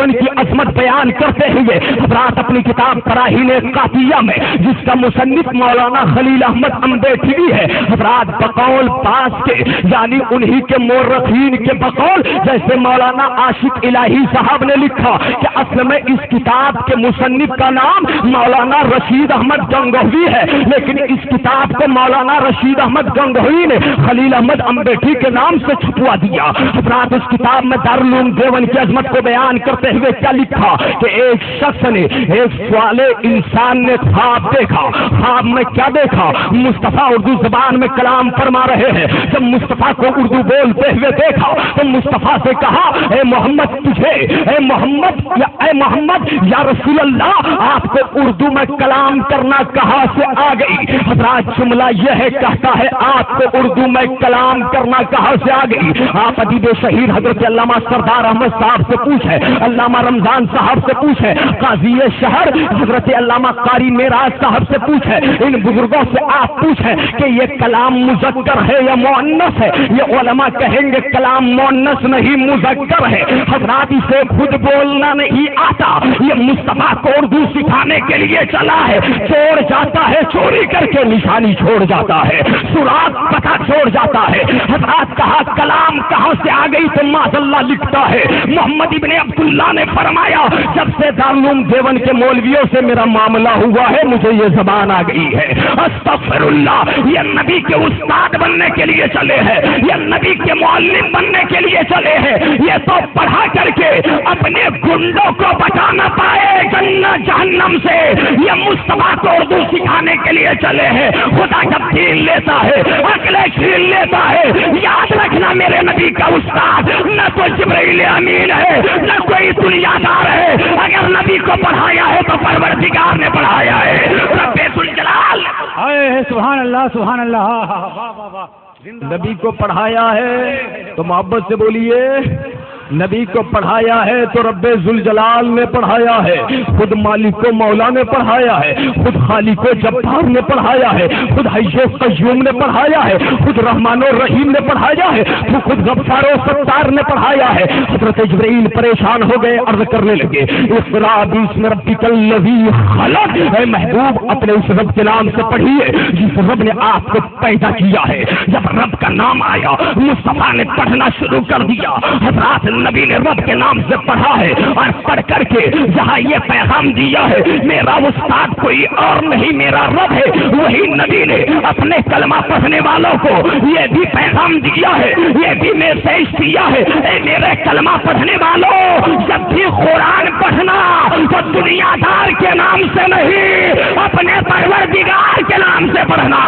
دیوبند کی عظمت بیان کرتے ہوئے حضرات اپنی کتاب براہین قاطعیہ میں جس کا مصنف مولانا خلیل احمد امبیٹھی ہے، حضرات بقول پاس کے یعنی انہی کے مورخین کے بقول جیسے مولانا عاشق الہی صاحب نے لکھا کہ اصل میں اس کتاب کے مصنف کا نام مولانا رشید احمد گنگوہی ہے، لیکن اس کتاب کو مولانا رشید احمد گنگوہی نے خلیل احمد امبیٹھی کے نام سے چھپوا دیا۔ حضرات اس کتاب میں دارالعلوم دیوبند کی عظمت کو بیان کرتے ہوئے کیا لکھا کہ ایک شخص نے، ایک سوالے انسان نے خواب دیکھا۔ خواب میں کیا دیکھا؟ مصطفیٰ اردو زبان میں کلام فرما رہے ہیں۔ جب مصطفیٰ کو اردو بولتے ہوئے دیکھا تو مصطفیٰ سے کہا اے محمد تجھے، اے محمد یا رسول اللہ آپ کو اردو میں کلام کرنا کہاں سے آ گئی؟ حضرات جملہ یہ ہے، کہتا ہے آپ کو اردو میں کلام کرنا کہاں سے آ گئی؟ آپ ادیب شہید حضرت علامہ سردار احمد صاحب سے پوچھیں، علامہ رمضان صاحب سے پوچھیں، قاضی شہر حضرت علامہ قاری معراج صاحب سے پوچھیں، ان بزرگوں سے آپ پوچھیں کہ یہ کلام مذکر ہے یا مؤنث ہے؟ یہ علماء کہیں گے کلام مؤنث نہیں مذکر ہے۔ حضرات اسے خود بولنا نہیں آتا، یہ مصطفیٰ کو اردو سکھانے کے لیے چلا ہے، چور جاتا ہے چوری کر کے نشانی چھوڑ جاتا ہے، سراغ پتہ چھوڑ جاتا ہے۔ حضرات کہا کلام کہاں سے آ گئی تو معاذ اللہ لکھتا ہے محمد ابن عبداللہ نے فرمایا جب سے دارالعلوم دیوبند کے مولویوں سے میرا معاملہ ہوا ہے مجھے یہ زبان آ گئی ہے۔ استغفر اللہ، یہ نبی کے استاد بننے کے لیے چلے ہیں، یہ نبی کے معلم بننے کے لیے چلے ہیں، یہ تو پڑھا کر کے اپنے گنڈوں کو بچا نہ پائے جنت جہنم سے، یہ مصطفیٰ کو اردو سکھانے کے لیے چلے ہیں۔ خدا جب دین لیتا ہے اگلے چھین لیتا ہے۔ یاد رکھنا میرے نبی کا استاد نہ کوئی جبرائیل امین ہے نہ کوئی دنیا دار ہے، اگر نبی کو پڑھایا ہے تو پروردگار نے پڑھایا ہے، رب ذوالجلال۔ سبحان اللہ سبحان اللہ، واہ واہ واہ۔ نبی کو پڑھایا ہے تو محبت سے بولیے، نبی کو پڑھایا ہے تو رب ذوالجلال نے پڑھایا ہے، خود مالک و مولا نے پڑھایا ہے، خود خالق و جبار نے پڑھایا ہے، خود حی و قیوم نے پڑھایا ہے، خود رحمان و رحیم نے پڑھایا ہے، خود غفار و ستار نے پڑھایا ہے۔ حضرت جبرائیل پریشان ہو گئے، عرض کرنے لگے اقرا باسم ربک الذی خلق، اے محبوب اپنے اس رب کے نام سے پڑھیے جس رب نے آپ کو پیدا کیا ہے۔ جب رب کا نام آیا مصطفیٰ نے پڑھنا شروع کر دیا۔ حضرات نبی نے رب کے نام سے پڑھا ہے اور پڑھ کر کے جہاں یہ پیغام دیا ہے میرا استاد کوئی اور نہیں میرا رب ہے، وہی نبی نے اپنے کلمہ پڑھنے والوں کو یہ بھی پیغام دیا ہے، یہ بھی میسج دیا ہے، اے میرے کلمہ پڑھنے والوں جب بھی قرآن پڑھنا تو دنیا دار کے نام سے نہیں، اپنے پروردگار کے نام سے پڑھنا،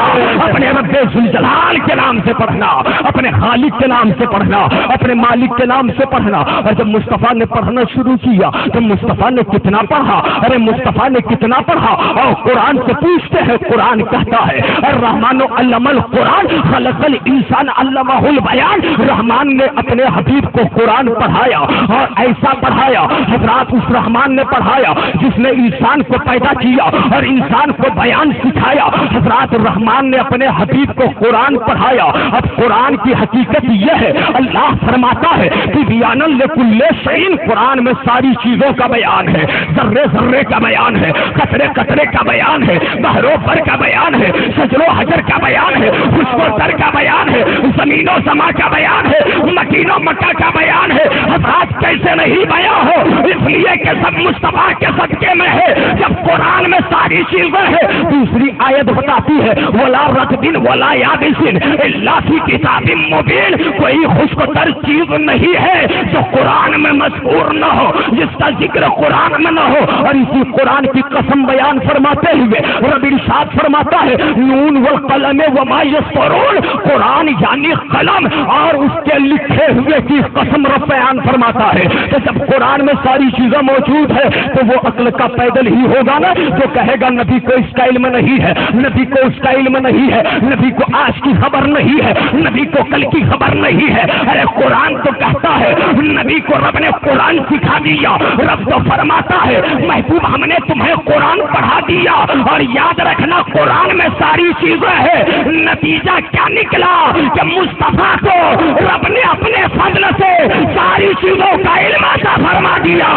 اپنے رب ذوالجلال کے نام سے پڑھنا، اپنے خالق کے نام سے پڑھنا، اپنے مالک کے نام سے پڑھنا۔ اور جب مصطفیٰ نے پڑھنا شروع کیا تو مصطفیٰ نے کتنا پڑھا؟ ارے مصطفیٰ نے کتنا پڑھا؟ اور قرآن سے پوچھتے ہیں، قرآن کہتا ہے الرحمن علم القرآن خلق الانسان علمہ البیان، رحمان نے اپنے حبیب کو قرآن پڑھایا اور ایسا پڑھایا۔ حضرات اس رحمان نے پڑھایا جس نے انسان کو پیدا کیا اور انسان کو بیان سکھایا۔ حضرات رحمان نے اپنے حبیب کو قرآن پڑھایا۔ اب قرآن کی حقیقت یہ ہے، اللہ فرماتا ہے کہ بیان لکل شیء، قرآن میں ساری چیزوں کا بیان ہے، ذرے ذرے کا بیان ہے، قطرے قطرے کا بیان ہے، بحر و بر کا بیان ہے، شجر و حجر کا بیان ہے، خشک و تر کا بیان ہے، زمین و سما کا بیان ہے، مکین و مکہ کا بیان ہے۔ حضرات کیسے نہیں بیان ہو؟ اس لیے کہ سب مصطفیٰ کے صدقے میں ہے۔ جب قرآن میں ساری چیزیں ہیں، دوسری آیت بتاتی ہے ولا رطب ولا یابس الا فی کتاب مبین، کوئی خشک و تر چیز نہیں ہے جو قرآن میں مذکور نہ ہو، جس کا ذکر قرآن میں نہ ہو۔ اور اسی قرآن کی قسم بیان فرماتے ہوئے رب ارشاد فرماتا ہے نون والقلم وما یسطرون، قرآن یعنی قلم اور اس کے لکھے ہوئے کی قسم رب بیان فرماتا ہے۔ تو جب قرآن میں ساری چیزیں موجود ہے تو وہ عقل کا پیدل ہی ہوگا نا جو کہے گا نبی کو اس کا علم نہیں ہے، نبی کو اس کا علم نہیں ہے، نبی کو آج کی خبر نہیں ہے، نبی کو کل کی خبر نہیں ہے۔ ارے قرآن تو کہتا ہے، نبی کو رب نے قرآن سکھا دیا، رب تو فرماتا ہے محبوب ہم نے تمہیں قرآن پڑھا دیا اور یاد رکھنا قرآن میں ساری چیزیں ہیں۔ نتیجہ کیا نکلا کہ مصطفیٰ کو رب نے اپنے فضل سے ساری چیزوں کا علم عطا فرما دیا۔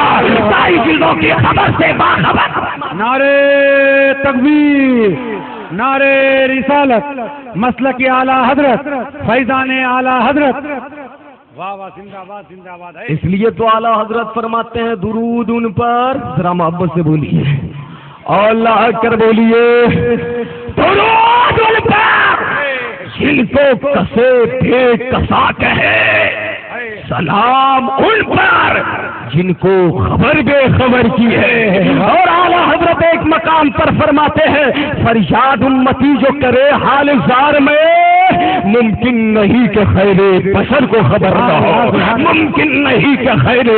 چیزوں کی خبر سے باخبر. نعرے تکبیر، نعرے رسالت، مسلک اعلیٰ حضرت، فیضان اعلیٰ حضرت. واہ واہ، زندہ باد زندہ باد. اس لیے تو اعلیٰ حضرت فرماتے ہیں درود ان پر، ذرا محبت سے بولیے اور اللہ کر بولیے، درود ان پر جن کو کسے بے کسا کہے، سلام ان پر جن کو خبر بے خبر کی ہے. اور اعلیٰ حضرت ایک مقام پر فرماتے ہیں فریاد امتی جو کرے حال زار میں، ممکن نہیں کہ خیر بشر کو خبر نہ ہو، ممکن نہیں کہ خیر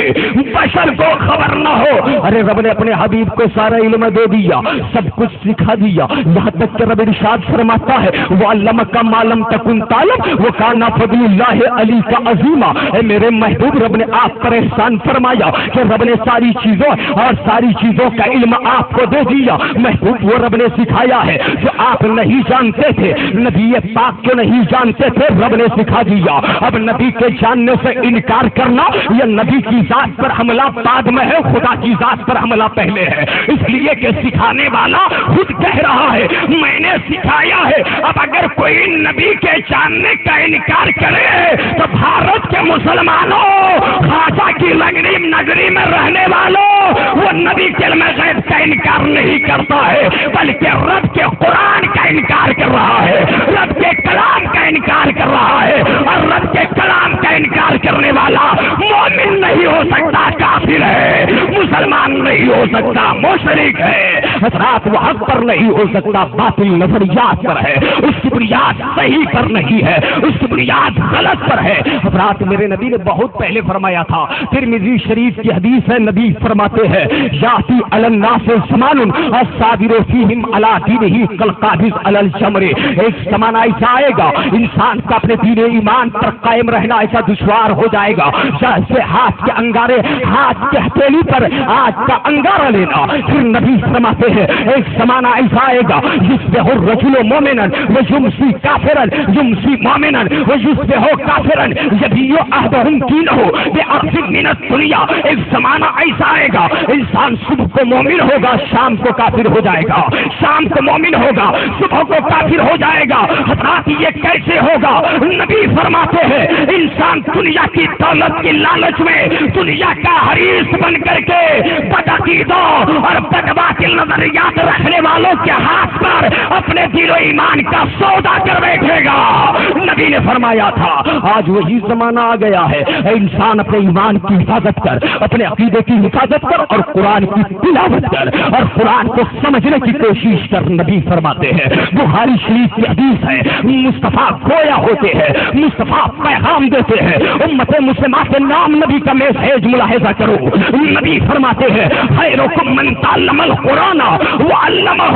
بشر کو خبر نہ ہو. ارے رب نے اپنے حبیب کو سارا علم دے دیا، سب کچھ سکھا دیا، یہاں تک کہ رب ارشاد فرماتا ہے وَعَلَّمَكَ مَا لَمْ تَكُنْ تَعْلَمْ وَكَانَ فَضْلُ اللَّهِ عَلَيْكَ عَظِيمًا. اے میرے محبوب، رب نے آپ پر احسان فرمایا کہ رب نے ساری چیزوں اور ساری چیزوں کا علم آپ کو دے دیا. محبوب وہ رب نے سکھایا ہے جو آپ نہیں جانتے تھے، نبی پاک کو نہیں جانتے تھے، رب نے سکھا دیا. اب نبی کے جاننے سے انکار کرنا یہ نبی کی ذات پر حملہ بعد میں ہے، خدا کی ذات پر حملہ پہلے ہے. اس لیے کہ سکھانے والا خود کہہ رہا ہے میں نے سکھایا ہے. اب اگر کوئی نبی کے جاننے کا انکار کرے تو بھارت کے مسلمانوں، خواجہ کی نگری میں رہنے والوں، وہ نبی کے علم غیب کا انکار نہیں کرتا ہے بلکہ رب کے قرآن کا انکار کر رہا ہے، رب کے کلام کا انکار کر رہا ہے. اور رب کے کلام کا انکار کرنے والا مومن نہیں ہو سکتا، کافر ہے، مسلمان نہیں ہو سکتا، مشرک ہے. حضرات وہ حق پر نہیں ہو سکتا، باطل نظریات پر ہے، اس کی بنیاد صحیح پر نہیں ہے، اس کی بنیاد غلط پر ہے. حضرات میرے نبی نے بہت پہلے فرمایا تھا، ترمذی شریف کی حدیث ہے، نبی فرماتے ہیں یاتی علی الناس زمان الصابر فیہم علی دینہ کالقابض علی الجمر. ایک زمانہ ایسا آئے گا انسان کا اپنے دین ایمان پر قائم رہنا ایسا دشوار ہو جائے گا جیسے ہاتھ کے انگارے، ہاتھ کے ہتھیلی پر آج کا انگارہ لینا. پھر نبی فرماتے ہیں ایک زمانہ ایسا آئے گا یصبح الرجل مومنا ویمسی کافرا، یمسی مومنا ویصبح کافرا یبیع احدهم دینہ بأرض من الدنیا. ایک زمانہ ایسا آئے گا انسان صبح کو مومن ہوگا، شام کو کافر ہو جائے گا، شام کو مومن ہوگا، صبح کو کافر ہو جائے گا. حضرات یہ کیسے ہوگا؟ نبی فرماتے ہیں انسان دنیا کی دولت کی لالچ میں دنیا کا حریص بن کر کے بدعقیدوں اور بدباطل نظریات رکھنے والوں کے ہاتھ پر اپنے دین و ایمان کا سودا کر بیٹھے گا. نبی نے فرمایا تھا آج وہی زمانہ آ گیا ہے، انسان اپنے ایمان کی حفاظت کر، اپنے عقیدے کی حفاظت کر اور قرآن کی تلاوت کر اور قرآن کو سمجھنے کی کوشش کر. نبی فرماتے ہیں بخاری شریف کی حدیث ہے مصطفیٰ گویا ہوتے ہیں، مصطفیٰ پیغام دیتے ہیں. امت مسلمہ کے نام نبی کا میسیج ملاحظہ کرو. نبی فرماتے ہیں خیرکم من تعلم القرآن وعلمہ.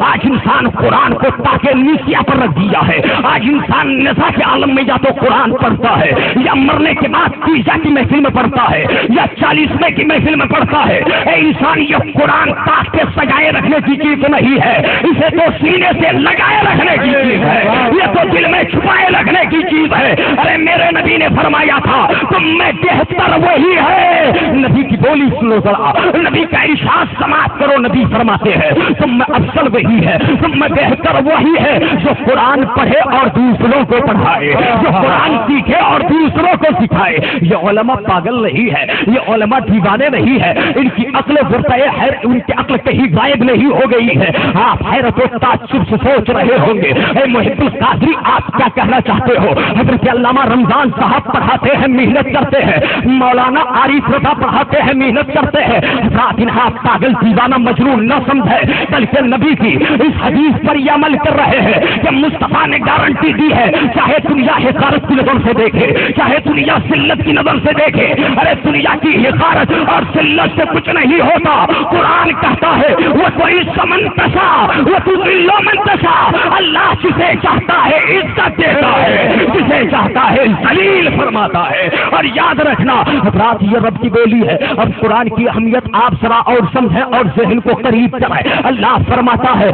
آج انسان قرآن کو تاکہ نیسیا پر رکھ دیا ہے. آج انسان نساء کے عالم میں یا تو قرآن پڑھتا ہے یا مرنے کے بعد تیجا کی محفل میں پڑھتا ہے یا 40ویں کی محفل میں پڑھتا ہے. اے انسان یہ قرآن تاک کے سجائے رکھنے کی چیز نہیں ہے، اسے تو سینے سے لگائے رکھنے کی چیز ہے، یہ تو دل میں چھپائے رکھنے کی چیز ہے. ارے میرے نبی نے فرمایا تھا تم میں بہتر وہی ہے. نبی کی بولی سنو ذرا، نبی کا ارشاد سماعت کرو. نبی فرماتے ہیں تم میں افضل وہی ہے، تم میں بہتر وہی ہے جو قرآن پڑھے اور دوسروں کو پڑھائے، جو قرآن سیکھے اور دوسروں کو سکھائے. یہ علماء پاگل نہیں ہے، یہ علماء دیوانے نہیں ہے، ان کی عقل ان کی عقل کہیں غائب نہیں ہو گئی ہے. آپ حیرت و تعجب سے سوچ رہے ہوں گے اے محب القادری آپ کیا کہنا چاہتے ہو؟ حضرت علامہ رمضان صاحب پڑھاتے ہیں، محنت کرتے ہیں، مولانا عارف رضا پڑھاتے ہیں، محنت کرتے ہیں. رات دن آپ پاگل دیوانہ مجنون نہ سمجھے بلکہ نبی کی اس حدیث پر یہ عمل کر رہے ہیں کہ مصطفیٰ نے گارنٹی دی ہے چاہے دنیا حقارت کی نظر سے دیکھے، چاہے دنیا ذلت کی نظر سے دیکھے. ارے دنیا کی حقارت اور ذلت سے کچھ نہیں ہوتا. قرآن کہتا ہے وہ کوئی سمنتشا وہ تو ذلو منتشا. اللہ جسے چاہتا ہے عزت دیتا ہے، جسے چاہتا ہے ذلیل فرماتا فرماتا ہے. اور یاد رکھنا رات یہ رب کی بولی ہے. اب قرآن کی اہمیت آپ ذرا اور سمجھیں اور ذہن کو قریب کریں. اللہ فرماتا ہے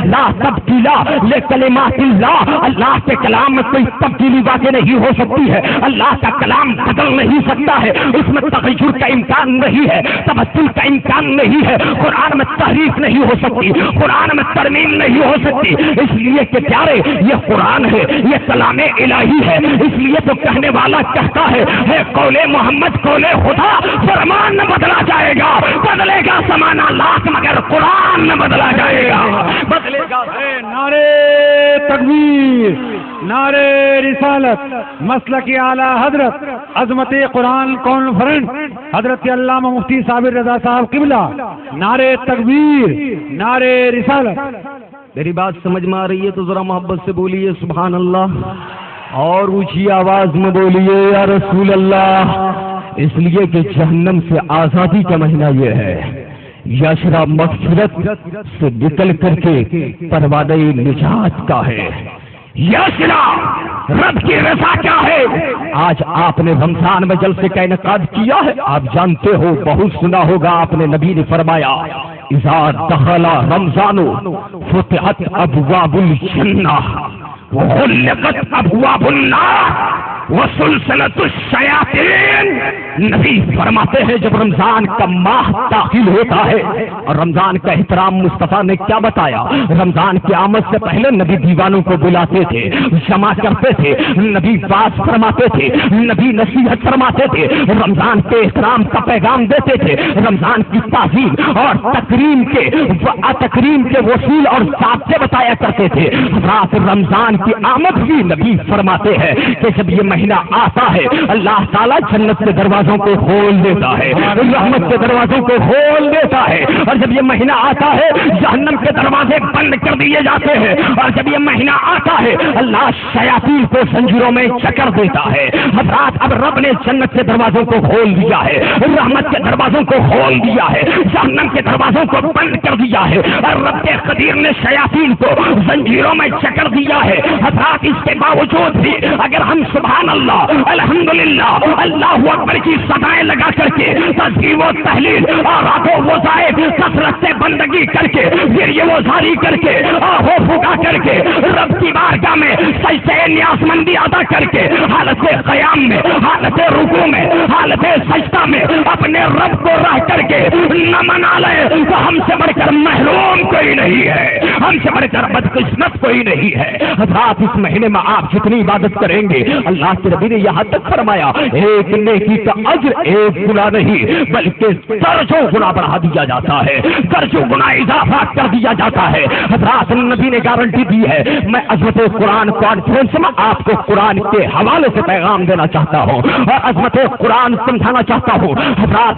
لا تبدیل لکلمات اللہ. اللہ کے کلام میں کوئی تبدیلی واقع نہیں ہو سکتی ہے. اللہ کا کلام بدل نہیں سکتا ہے. اس میں تغیر کا امکان نہیں ہے, تبدل کا امکان نہیں ہے. قرآن میں تحریف نہیں ہو سکتی, قرآن میں ترمیم نہیں ہو سکتی. اس لیے کہ پیارے یہ قرآن ہے, یہ کلام الہی ہے. اس لیے تو کہنے والا کہتا ہے قول محمد قول خدا, فرمان نہ بدلا جائے گا, بدلے گا زمانہ لاکھ مگر قرآن نہ بدلا جائے گا, بدلے گا. نعرے تکبیر, نعرے رسالت, مسلک اعلی حضرت عظمت قرآن کانفرنس حضرت علامہ مفتی صابر رضا صاحب قبلہ. نعرے تکبیر, نعرے رسالت. میری بات سمجھ میں آ رہی ہے تو ذرا محبت سے بولیے سبحان اللہ, اور اونچی آواز میں بولیے یا رسول اللہ. اس لیے کہ جہنم سے آزادی کا مہینہ یہ ہے, یشرا مغفرت سے نکل کر کے پروانہ نجات کا ہے. یشرا رب کی رضا کیا ہے. آج آپ نے رمضان میں جلسے کا انعقاد کیا ہے. آپ جانتے ہو, بہت سنا ہوگا, آپ نے نبی نے فرمایا اذا دخل رمضان فتحت ابواب الجنہ وغلقت ابواب النار وسلسلۃ الشیاطین. نبی فرماتے ہیں جب رمضان کا ماہ داخل ہوتا ہے, اور رمضان کا احترام مصطفیٰ نے کیا بتایا. رمضان کی آمد سے پہلے نبی دیوانوں کو بلاتے تھے, جمع کرتے تھے, نبی بات فرماتے تھے, نبی نصیحت فرماتے تھے, رمضان کے احترام کا پیغام دیتے تھے, رمضان کی تعظیم اور تکریم کے وسیل اور ضابطے بتایا کرتے تھے. رات رمضان کی آمد بھی نبی فرماتے ہیں کہ جب یہ مہینہ آتا ہے اللہ تعالیٰ جنت کے دروازوں کو کھول دیتا ہے, رحمت کے دروازوں کو کھول دیتا ہے, اور جب یہ مہینہ آتا ہے جہنم کے دروازے بند کر دیے جاتے ہیں, اور جب یہ مہینہ آتا ہے اللہ شیاطین کو زنجیروں میں جکڑ دیتا ہے. حضرات اب رب نے جنت کے دروازوں کو کھول دیا ہے, رحمت کے دروازوں کو کھول دیا ہے, جہنم کے دروازوں کو بند کر دیا ہے, اور رب کے قدیر نے شیاطین کو زنجیروں میں جکڑ دیا ہے. حضرات اس کے باوجود بھی اگر ہم سبحان اللہ الحمدللہ اللہ اکبر کی صدائیں لگا کر کے تسبیح و تحلیل اور راتوں وظائف کثرت سے بندگی کر کے پھر یہ وزاری کر کے آہو پھکا کر کے رب کی بارگاہ میں سجدہ نیاز مندی ادا کر کے حالت قیام میں, حالت رکوع میں, حالت سجدہ میں اپنے رب کو رہ کر کے نہ منا لے تو ہم سے بڑھ کر محروم کوئی نہیں ہے, ہم سے بڑھ کر بدقسمت کوئی نہیں ہے. حضرات اس مہینے میں آپ جتنی عبادت کریں گے اللہ کے نبی نے یہاں تک فرمایا ایک نیکی کا اجر ایک گنا نہیں بلکہ درجوں گنا بڑھا دیا جاتا ہے, درجوں گنا اضافہ کر دیا جاتا ہے. حضرات نبی نے گارنٹی دی ہے. میں عظمت قرآن کانفرنس میں آپ کو قرآن کے حوالے سے پیغام دینا چاہتا ہوں اور عظمت قرآن سمجھانا چاہتا ہوں. حضرات